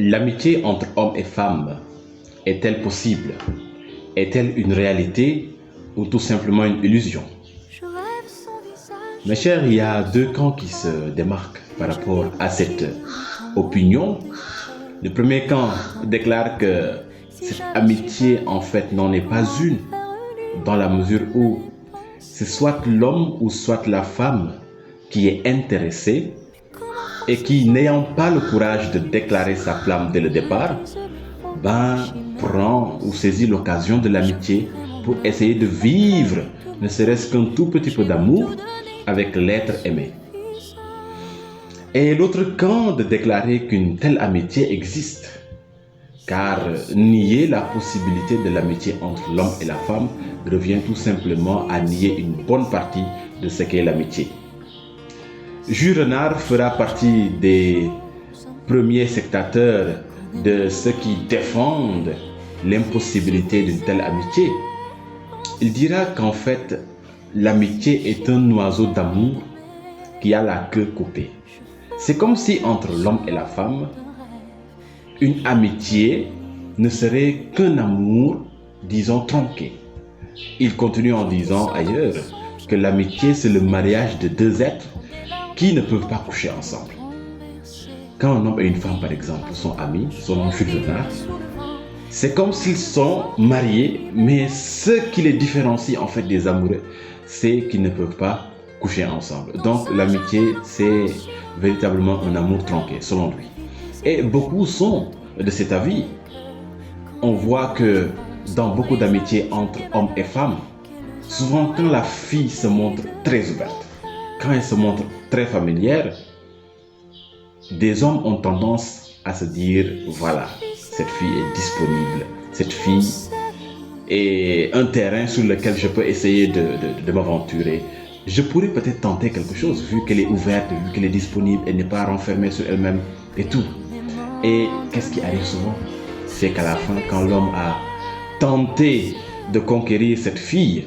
L'amitié entre hommes et femmes est-elle possible? Est-elle une réalité ou tout simplement une illusion? Mes chers, il y a deux camps qui se démarquent par rapport à cette opinion. Le premier camp déclare que cette amitié en fait n'en est pas une, dans la mesure où c'est soit l'homme ou soit la femme qui est intéressé et qui, n'ayant pas le courage de déclarer sa flamme dès le départ, prend ou saisit l'occasion de l'amitié pour essayer de vivre ne serait-ce qu'un tout petit peu d'amour avec l'être aimé. Et l'autre camp de déclarer qu'une telle amitié existe, car nier la possibilité de l'amitié entre l'homme et la femme revient tout simplement à nier une bonne partie de ce qu'est l'amitié. Jules Renard fera partie des premiers sectateurs de ceux qui défendent l'impossibilité d'une telle amitié. Il dira qu'en fait, l'amitié est un oiseau d'amour qui a la queue coupée. C'est comme si entre l'homme et la femme, une amitié ne serait qu'un amour, disons, tronqué. Il continue en disant ailleurs que l'amitié, c'est le mariage de deux êtres qui ne peuvent pas coucher ensemble. Quand un homme et une femme, par exemple, sont amis, selon Jules Renard, c'est comme s'ils sont mariés, mais ce qui les différencie en fait des amoureux, c'est qu'ils ne peuvent pas coucher ensemble. Donc l'amitié, c'est véritablement un amour tronqué, selon lui. Et beaucoup sont de cet avis. On voit que dans beaucoup d'amitiés entre hommes et femmes, souvent quand la fille se montre très ouverte, quand elle se montre très familière, des hommes ont tendance à se dire, voilà, cette fille est disponible, cette fille est un terrain sur lequel je peux essayer de m'aventurer. Je pourrais peut-être tenter quelque chose, vu qu'elle est ouverte, vu qu'elle est disponible, elle n'est pas renfermée sur elle-même et tout. Et qu'est-ce qui arrive souvent? C'est qu'à la fin, quand l'homme a tenté de conquérir cette fille,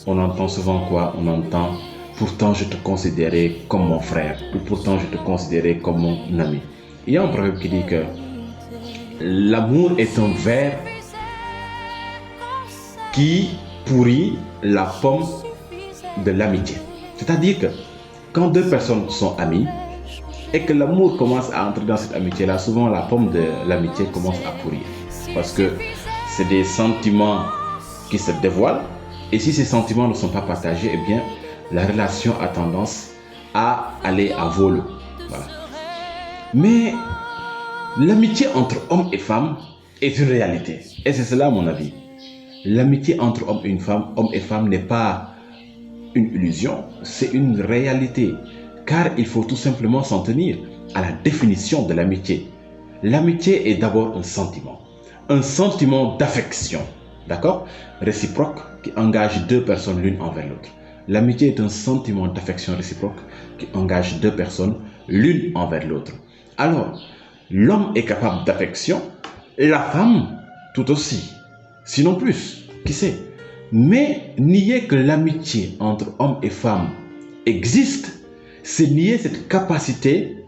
on entend souvent quoi? On entend « pourtant je te considérais comme mon frère » ou « pourtant je te considérais comme mon ami ». Il y a un proverbe qui dit que l'amour est un ver qui pourrit la pomme de l'amitié. C'est-à-dire que quand deux personnes sont amies et que l'amour commence à entrer dans cette amitié-là, souvent la pomme de l'amitié commence à pourrir. Parce que c'est des sentiments qui se dévoilent et si ces sentiments ne sont pas partagés, eh bien, la relation a tendance à aller à volo. Voilà. Mais l'amitié entre hommes et femmes est une réalité. Et c'est cela mon avis. L'amitié entre hommes et femmes n'est pas une illusion, c'est une réalité. Car il faut tout simplement s'en tenir à la définition de l'amitié. L'amitié est d'abord un sentiment d'affection, d'accord? Réciproque qui engage deux personnes l'une envers l'autre. L'amitié est un sentiment d'affection réciproque qui engage deux personnes l'une envers l'autre. Alors, l'homme est capable d'affection, la femme tout aussi, sinon plus, qui sait. Mais nier que l'amitié entre hommes et femmes existe, c'est nier cette capacité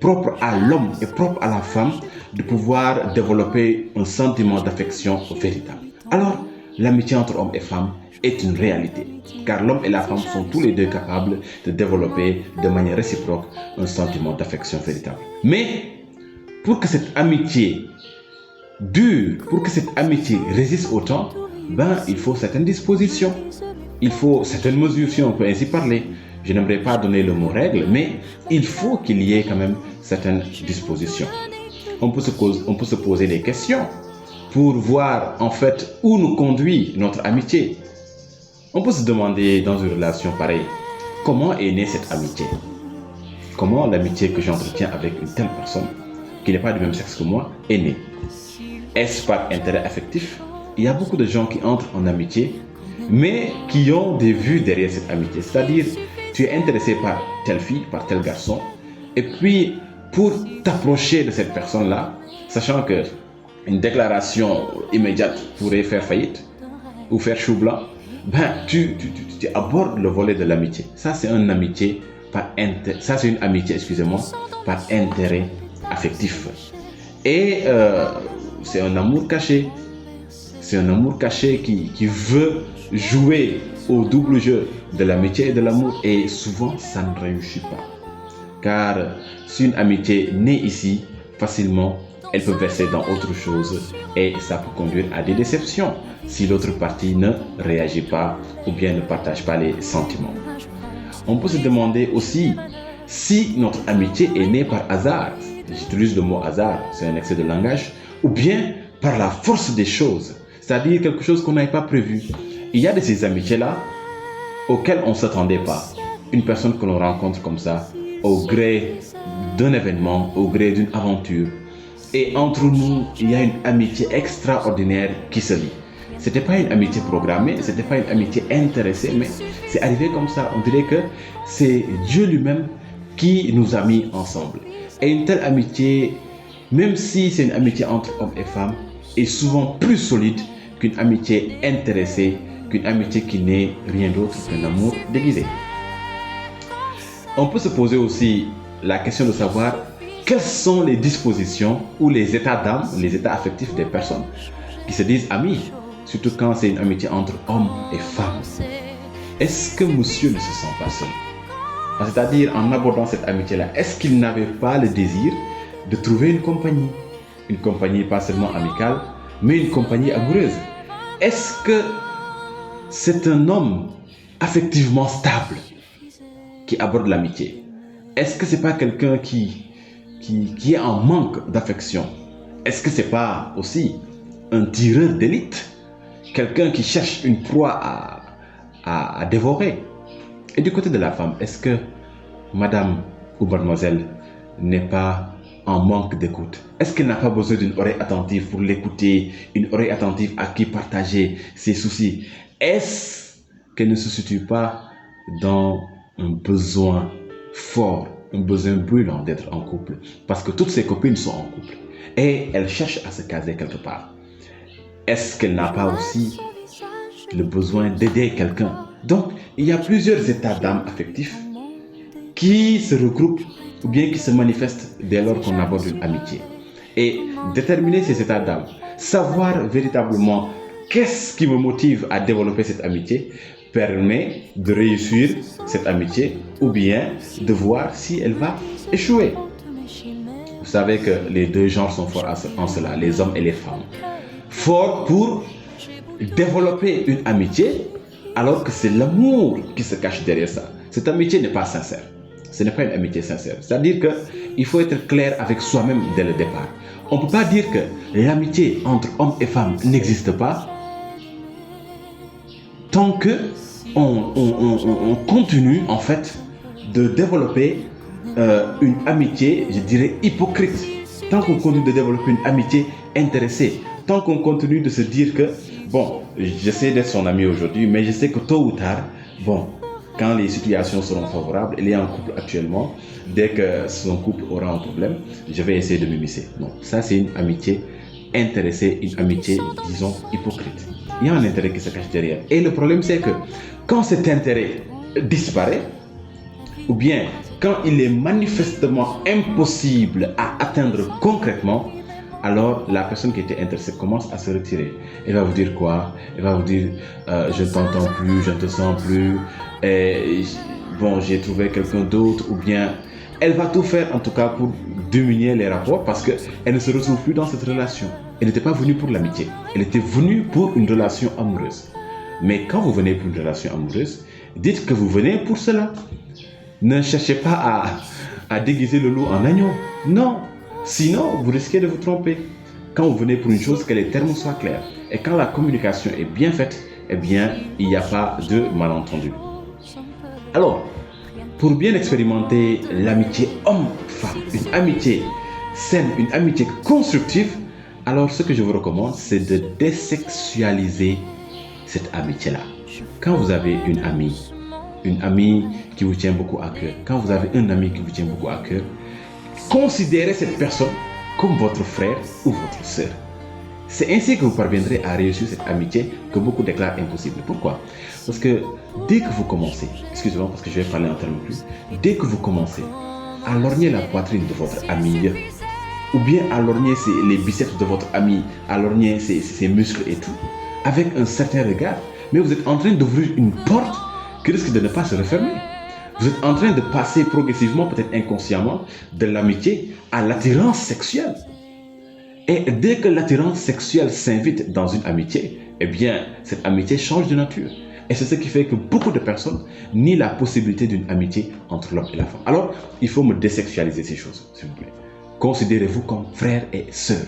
propre à l'homme et propre à la femme de pouvoir développer un sentiment d'affection véritable. Alors, l'amitié entre hommes et femmes est une réalité, car l'homme et la femme sont tous les deux capables de développer de manière réciproque un sentiment d'affection véritable. Mais pour que cette amitié dure, pour que cette amitié résiste au temps, il faut certaines dispositions, il faut certaines mesures, si on peut ainsi parler. Je n'aimerais pas donner le mot règle, mais il faut qu'il y ait quand même certaines dispositions. On peut se poser des questions pour voir en fait où nous conduit notre amitié. On peut se demander dans une relation pareille, comment est née cette amitié? Comment l'amitié que j'entretiens avec une telle personne, qui n'est pas du même sexe que moi, est née? Est-ce par intérêt affectif? Il y a beaucoup de gens qui entrent en amitié, mais qui ont des vues derrière cette amitié. C'est-à-dire, tu es intéressé par telle fille, par tel garçon, et puis pour t'approcher de cette personne-là, sachant que une déclaration immédiate pourrait faire faillite ou faire chou blanc, tu abordes le volet de l'amitié. Ça, c'est une amitié par intérêt affectif. Et c'est un amour caché. C'est un amour caché qui veut jouer au double jeu de l'amitié et de l'amour. Et souvent, ça ne réussit pas. Car si une amitié naît ici, facilement, elle peut verser dans autre chose et ça peut conduire à des déceptions si l'autre partie ne réagit pas ou bien ne partage pas les sentiments. On peut se demander aussi si notre amitié est née par hasard. J'utilise le mot hasard, c'est un excès de langage, ou bien par la force des choses, c'est-à-dire quelque chose qu'on n'avait pas prévu. Il y a de ces amitiés-là auxquelles on ne s'attendait pas. Une personne que l'on rencontre comme ça, au gré d'un événement, au gré d'une aventure. Et entre nous, il y a une amitié extraordinaire qui se lie. C'était pas une amitié programmée, c'était pas une amitié intéressée, mais c'est arrivé comme ça. On dirait que c'est Dieu lui-même qui nous a mis ensemble. Et une telle amitié, même si c'est une amitié entre hommes et femmes, est souvent plus solide qu'une amitié intéressée, qu'une amitié qui n'est rien d'autre qu'un amour déguisé. On peut se poser aussi la question de savoir quelles sont les dispositions ou les états d'âme, les états affectifs des personnes qui se disent amis, surtout quand c'est une amitié entre hommes et femmes. Est-ce que monsieur ne se sent pas seul? C'est-à-dire, en abordant cette amitié-là, est-ce qu'il n'avait pas le désir de trouver une compagnie pas seulement amicale, mais une compagnie amoureuse? Est-ce que c'est un homme affectivement stable qui aborde l'amitié? Est-ce que c'est pas quelqu'un qui est en manque d'affection? Est-ce que c'est pas aussi un tireur d'élite? Quelqu'un qui cherche une proie à dévorer? Et du côté de la femme, est-ce que madame ou mademoiselle n'est pas en manque d'écoute? Est-ce qu'elle n'a pas besoin d'une oreille attentive pour l'écouter, une oreille attentive à qui partager ses soucis? Est-ce qu'elle ne se situe pas dans un besoin fort, un besoin brûlant d'être en couple? Parce que toutes ses copines sont en couple et elle cherche à se caser quelque part. Est-ce qu'elle n'a pas aussi le besoin d'aider quelqu'un? Donc, il y a plusieurs états d'âme affectifs qui se regroupent ou bien qui se manifestent dès lors qu'on aborde une amitié. Et déterminer ces états d'âme, savoir véritablement qu'est-ce qui me motive à développer cette amitié, permet de réussir cette amitié ou bien de voir si elle va échouer. Vous savez que les deux genres sont forts en cela, les hommes et les femmes. Forts pour développer une amitié, alors que c'est l'amour qui se cache derrière ça. Cette amitié n'est pas sincère. Ce n'est pas une amitié sincère. C'est-à-dire qu'il faut être clair avec soi-même dès le départ. On ne peut pas dire que l'amitié entre hommes et femmes n'existe pas tant que on continue en fait de développer une amitié, je dirais hypocrite. Tant qu'on continue de développer une amitié intéressée, tant qu'on continue de se dire que bon, j'essaie d'être son ami aujourd'hui, mais je sais que tôt ou tard, bon, quand les situations seront favorables, il est en couple actuellement, dès que son couple aura un problème, je vais essayer de m'immiscer. Non, ça c'est une amitié intéressée, une amitié, disons, hypocrite. Il y a un intérêt qui se cache derrière. Et le problème c'est que quand cet intérêt disparaît, ou bien quand il est manifestement impossible à atteindre concrètement, alors la personne qui était intéressée commence à se retirer. Elle va vous dire quoi? Elle va vous dire je ne t'entends plus, je ne te sens plus, et, bon, j'ai trouvé quelqu'un d'autre, ou bien elle va tout faire en tout cas pour diminuer les rapports parce qu'elle ne se retrouve plus dans cette relation. Elle n'était pas venue pour l'amitié, elle était venue pour une relation amoureuse. Mais quand vous venez pour une relation amoureuse, dites que vous venez pour cela. Ne cherchez pas à déguiser le loup en agneau. Non. Sinon, vous risquez de vous tromper. Quand vous venez pour une chose, que les termes soient clairs. Et quand la communication est bien faite, eh bien, il n'y a pas de malentendu. Alors, pour bien expérimenter l'amitié homme-femme, une amitié saine, une amitié constructive, alors ce que je vous recommande, c'est de désexualiser cette amitié-là. Quand vous avez une amie qui vous tient beaucoup à cœur, quand vous avez un ami qui vous tient beaucoup à cœur, considérez cette personne comme votre frère ou votre sœur. C'est ainsi que vous parviendrez à réussir cette amitié que beaucoup déclarent impossible. Pourquoi? Parce que dès que vous commencez, excusez-moi parce que je vais parler en termes plus, dès que vous commencez à lorgner la poitrine de votre ami, ou bien à lorgner les biceps de votre ami, à lorgner ses muscles et tout, avec un certain regard, mais vous êtes en train d'ouvrir une porte qui risque de ne pas se refermer. Vous êtes en train de passer progressivement, peut-être inconsciemment, de l'amitié à l'attirance sexuelle. Et dès que l'attirance sexuelle s'invite dans une amitié, eh bien, cette amitié change de nature. Et c'est ce qui fait que beaucoup de personnes nient la possibilité d'une amitié entre l'homme et la femme. Alors, il faut me désexualiser ces choses, s'il vous plaît. Considérez-vous comme frère et sœur.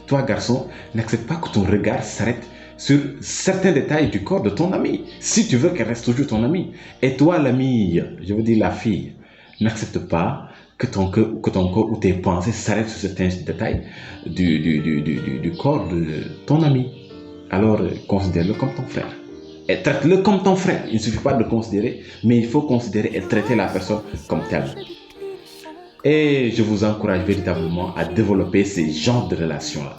Toi, garçon, n'accepte pas que ton regard s'arrête sur certains détails du corps de ton ami, si tu veux qu'elle reste toujours ton amie. Et toi, l'ami, je veux dire la fille, n'accepte pas que ton corps ou tes pensées s'arrêtent sur certains détails du corps de ton ami. Alors, considère-le comme ton frère. Et traite-le comme ton frère. Il ne suffit pas de le considérer, mais il faut considérer et traiter la personne comme telle. Et je vous encourage véritablement à développer ces genres de relations-là.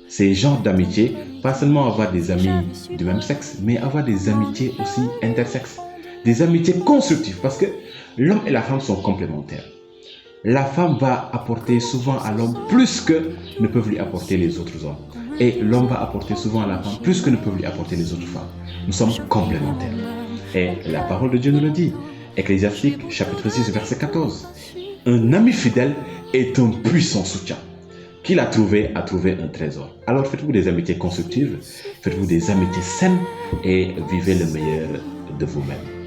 Ces genres d'amitié, pas seulement avoir des amis du même sexe, mais avoir des amitiés aussi intersexes. Des amitiés constructives, parce que l'homme et la femme sont complémentaires. La femme va apporter souvent à l'homme plus que ne peuvent lui apporter les autres hommes. Et l'homme va apporter souvent à la femme plus que ne peuvent lui apporter les autres femmes. Nous sommes complémentaires. Et la parole de Dieu nous le dit. Ecclésiastique, chapitre 6, verset 14. Un ami fidèle est un puissant soutien. Qui l'a trouvé a trouvé un trésor. Alors faites-vous des amitiés constructives, faites-vous des amitiés saines et vivez le meilleur de vous-même.